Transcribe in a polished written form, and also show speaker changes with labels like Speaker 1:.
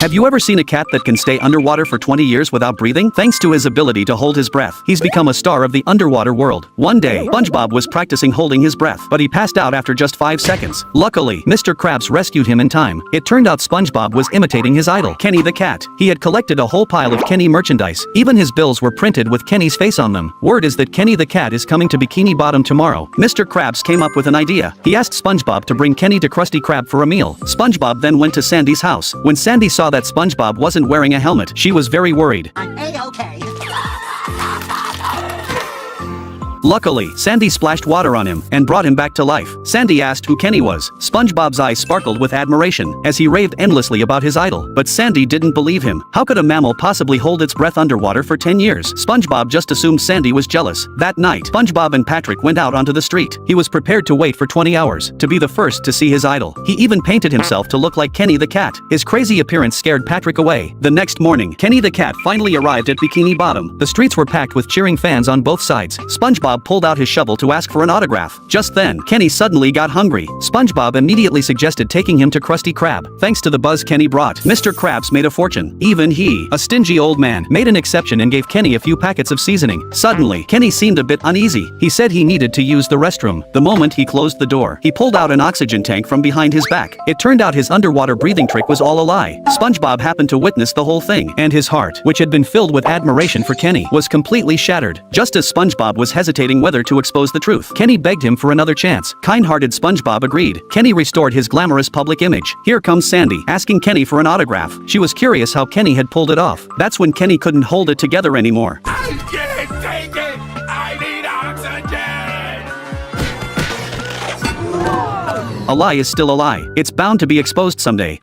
Speaker 1: Have you ever seen a cat that can stay underwater for 20 years without breathing? Thanks to his ability to hold his breath, he's become a star of the underwater world. One day, SpongeBob was practicing holding his breath, but he passed out after just 5 seconds. Luckily, Mr. Krabs rescued him in time. It turned out SpongeBob was imitating his idol, Kenny the cat. He had collected a whole pile of Kenny merchandise. Even his bills were printed with Kenny's face on them. Word is that Kenny the cat is coming to Bikini Bottom tomorrow. Mr. Krabs came up with an idea. He asked SpongeBob to bring Kenny to Krusty Krab for a meal. SpongeBob then went to Sandy's house. When Sandy saw that SpongeBob wasn't wearing a helmet, she was very worried.
Speaker 2: I'm A-okay.
Speaker 1: Luckily, Sandy splashed water on him and brought him back to life. Sandy asked who Kenny was. SpongeBob's eyes sparkled with admiration as he raved endlessly about his idol. But Sandy didn't believe him. How could a mammal possibly hold its breath underwater for 10 years? SpongeBob just assumed Sandy was jealous. That night, SpongeBob and Patrick went out onto the street. He was prepared to wait for 20 hours to be the first to see his idol. He even painted himself to look like Kenny the cat. His crazy appearance scared Patrick away. The next morning, Kenny the cat finally arrived at Bikini Bottom. The streets were packed with cheering fans on both sides. SpongeBob pulled out his shovel to ask for an autograph. Just then, Kenny suddenly got hungry. SpongeBob immediately suggested taking him to Krusty Krab. Thanks to the buzz Kenny brought, Mr. Krabs made a fortune. Even he, a stingy old man, made an exception and gave Kenny a few packets of seasoning. Suddenly, Kenny seemed a bit uneasy. He said he needed to use the restroom. The moment he closed the door, he pulled out an oxygen tank from behind his back. It turned out his underwater breathing trick was all a lie. SpongeBob happened to witness the whole thing, and his heart, which had been filled with admiration for Kenny, was completely shattered. Just as SpongeBob was hesitating whether to expose the truth, Kenny begged him for another chance. Kind-hearted SpongeBob agreed. Kenny restored his glamorous public image. Here comes Sandy, asking Kenny for an autograph. She was curious how Kenny had pulled it off. That's when Kenny couldn't hold it together anymore.
Speaker 3: I can't take it! I need oxygen!
Speaker 1: A lie is still a lie. It's bound to be exposed someday.